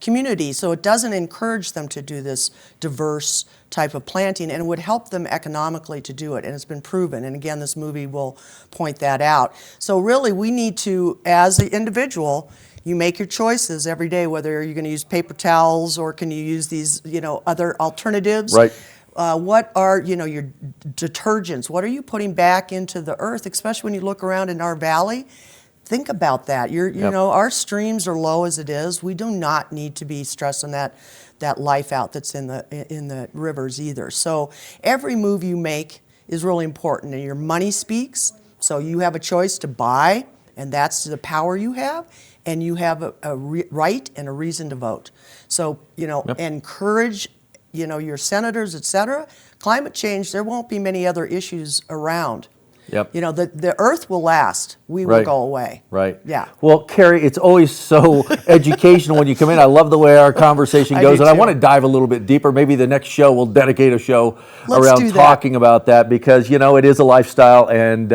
community, so it doesn't encourage them to do this diverse type of planting, and it would help them economically to do it, and it's been proven. And again, this movie will point that out. So really, we need to, as an individual, you make your choices every day, whether you're going to use paper towels or can you use these, other alternatives. Right. What are, your detergents? What are you putting back into the earth, especially when you look around in our valley? Think about that. Our streams are low as it is. We do not need to be stressing that life out that's in the rivers either. So every move you make is really important, and your money speaks. So you have a choice to buy, and that's the power you have, and you have a right and a reason to vote. So encourage your senators, et cetera. Climate change, there won't be many other issues around. Yep. The earth will last. We will go away. Right. Yeah. Well, Carrie, it's always so educational when you come in. I love the way our conversation goes, and I want to dive a little bit deeper. Maybe the next show we'll dedicate a show around talking about that, because it is a lifestyle, and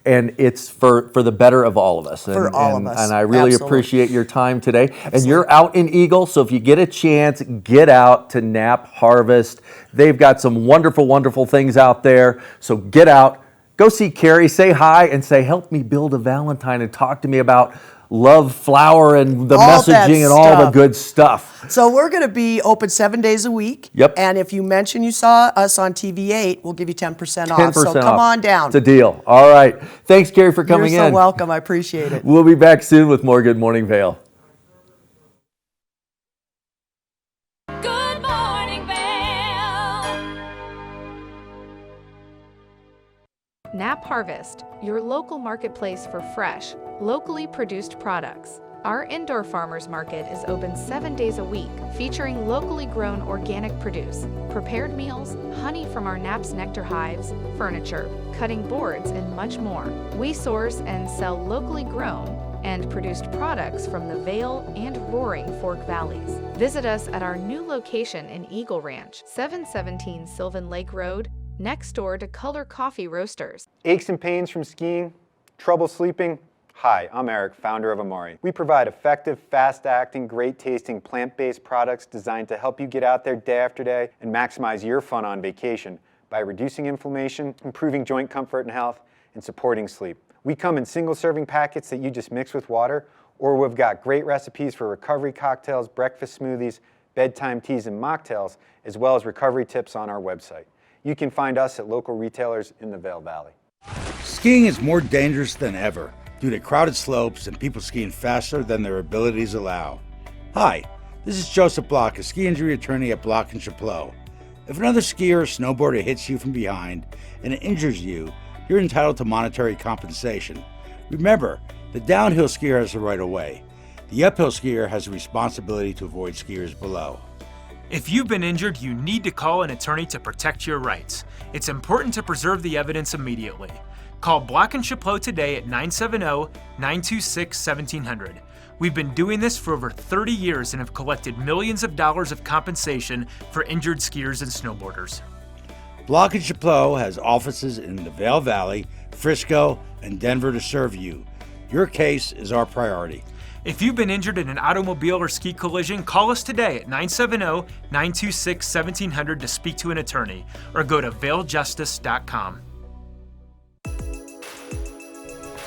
it's for the better of all of us. For all of us. And I really appreciate your time today. Absolutely. And you're out in Eagle, so if you get a chance, get out to Knapp Harvest. They've got some wonderful, wonderful things out there. So get out. Go see Carrie, say hi, and say, help me build a Valentine, and talk to me about love, flower, and the messaging and all the good stuff. So we're going to be open 7 days a week. Yep. And if you mention you saw us on TV8, we'll give you 10% off. So come on down. It's a deal. All right. Thanks, Carrie, for coming in. You're so welcome. I appreciate it. We'll be back soon with more Good Morning Vail. Knapp Harvest, your local marketplace for fresh, locally produced products. Our indoor farmers market is open 7 days a week, featuring locally grown organic produce, prepared meals, honey from our Knapp's nectar hives, furniture, cutting boards, and much more. We source and sell locally grown and produced products from the Vail and Roaring Fork Valleys. Visit us at our new location in Eagle Ranch, 717 Sylvan Lake Road, next door to Color Coffee Roasters. Aches and pains from skiing? Trouble sleeping? Hi, I'm Eric, founder of Amari. We provide effective, fast-acting, great-tasting, plant-based products designed to help you get out there day after day and maximize your fun on vacation by reducing inflammation, improving joint comfort and health, and supporting sleep. We come in single-serving packets that you just mix with water, or we've got great recipes for recovery cocktails, breakfast smoothies, bedtime teas, and mocktails, as well as recovery tips on our website. You can find us at local retailers in the Vail Valley. Skiing is more dangerous than ever due to crowded slopes and people skiing faster than their abilities allow. Hi, this is Joseph Block, a ski injury attorney at Block & Chapleau. If another skier or snowboarder hits you from behind and injures you, you're entitled to monetary compensation. Remember, the downhill skier has the right of way. The uphill skier has a responsibility to avoid skiers below. If you've been injured, you need to call an attorney to protect your rights. It's important to preserve the evidence immediately. Call Block & Chapleau today at 970-926-1700. We've been doing this for over 30 years and have collected millions of dollars of compensation for injured skiers and snowboarders. Block & Chapleau has offices in the Vail Valley, Frisco, and Denver to serve you. Your case is our priority. If you've been injured in an automobile or ski collision, call us today at 970-926-1700 to speak to an attorney, or go to vailjustice.com.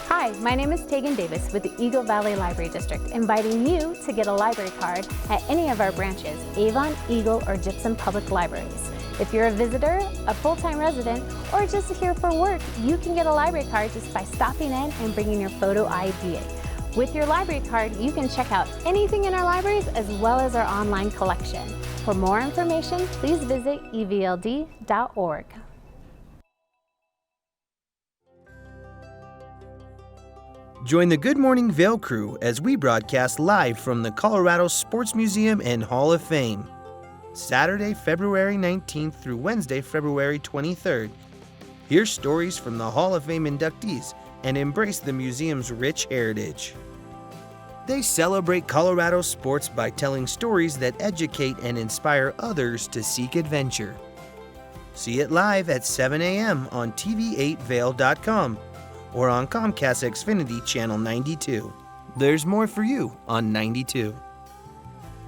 Hi, my name is Tegan Davis with the Eagle Valley Library District, inviting you to get a library card at any of our branches, Avon, Eagle, or Gypsum Public Libraries. If you're a visitor, a full-time resident, or just here for work, you can get a library card just by stopping in and bringing your photo ID. With your library card, you can check out anything in our libraries as well as our online collection. For more information, please visit evld.org. Join the Good Morning Vail crew as we broadcast live from the Colorado Sports Museum and Hall of Fame. Saturday, February 19th through Wednesday, February 23rd. Hear stories from the Hall of Fame inductees and embrace the museum's rich heritage. They celebrate Colorado sports by telling stories that educate and inspire others to seek adventure. See it live at 7 a.m. on tv8vail.com or on Comcast Xfinity Channel 92. There's more for you on 92.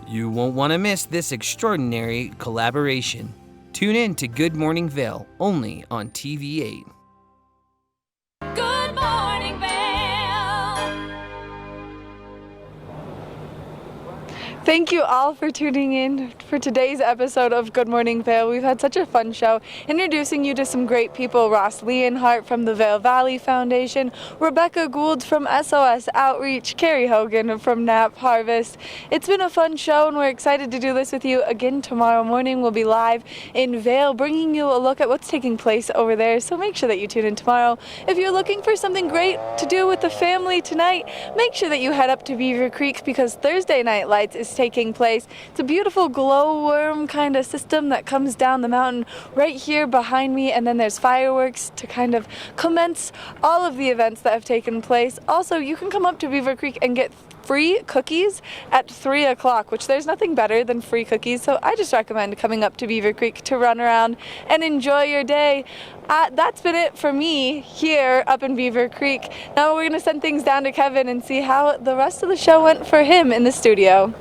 You won't want to miss this extraordinary collaboration. Tune in to Good Morning Vail, only on TV8. Good Morning Vail. Thank you all for tuning in for today's episode of Good Morning Vail. We've had such a fun show introducing you to some great people. Ross Leonhardt from the Vail Valley Foundation, Rebecca Gould from SOS Outreach, Carrie Hogan from Nap Harvest. It's been a fun show and we're excited to do this with you again tomorrow morning. We'll be live in Vail bringing you a look at what's taking place over there. So make sure that you tune in tomorrow. If you're looking for something great to do with the family tonight, make sure that you head up to Beaver Creek because Thursday Night Lights is taking place. It's a beautiful glowworm kind of system that comes down the mountain right here behind me, and then there's fireworks to kind of commence all of the events that have taken place. Also, you can come up to Beaver Creek and get free cookies at 3 o'clock, which there's nothing better than free cookies, so I just recommend coming up to Beaver Creek to run around and enjoy your day. That's been it for me here up in Beaver Creek. Now we're going to send things down to Kevin and see how the rest of the show went for him in the studio.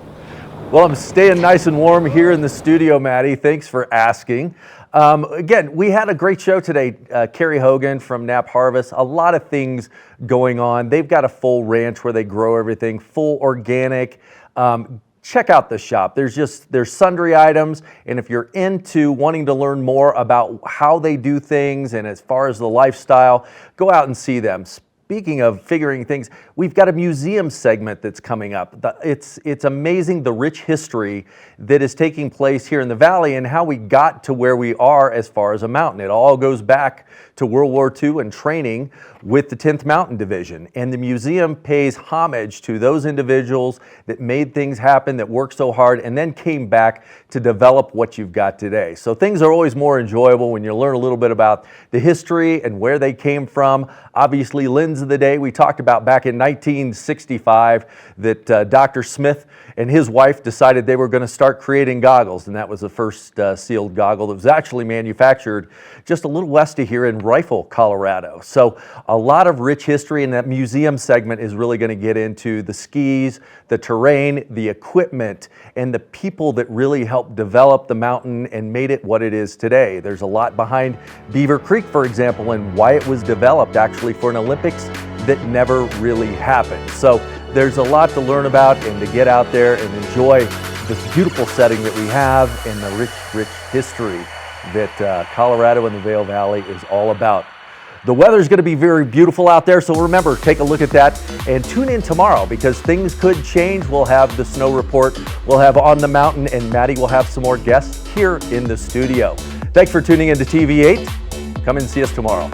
Well, I'm staying nice and warm here in the studio, Maddie. Thanks for asking. Again, we had a great show today. Carrie Hogan from Nap Harvest, a lot of things going on. They've got a full ranch where they grow everything, full organic. Check out the shop. There's sundry items, and if you're into wanting to learn more about how they do things and as far as the lifestyle, go out and see them. Speaking of figuring things, we've got a museum segment that's coming up. It's amazing the rich history that is taking place here in the valley and how we got to where we are as far as a mountain. It all goes back to World War II and training with the 10th Mountain Division. And the museum pays homage to those individuals that made things happen, that worked so hard, and then came back to develop what you've got today. So things are always more enjoyable when you learn a little bit about the history and where they came from. Obviously, Lens of the Day, we talked about back in 1965 that Dr. Smith and his wife decided they were going to start creating goggles, and that was the first sealed goggle that was actually manufactured just a little west of here in Rifle, Colorado. So a lot of rich history, and that museum segment is really going to get into the skis, the terrain, the equipment, and the people that really helped develop the mountain and made it what it is today. There's a lot behind Beaver Creek, for example, and why it was developed actually for an Olympics that never really happened. So there's a lot to learn about and to get out there and enjoy this beautiful setting that we have and the rich history that Colorado and the Vail Valley is all about. The weather's going to be very beautiful out there, so remember, take a look at that and tune in tomorrow because things could change. We'll have the snow report, we'll have On the Mountain, and Maddie will have some more guests here in the studio. Thanks for tuning in to TV8. Come and see us tomorrow.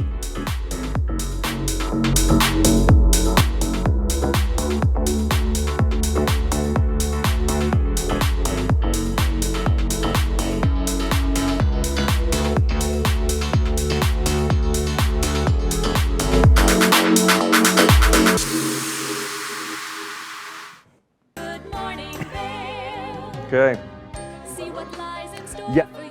Okay. See what lies in store Yeah. for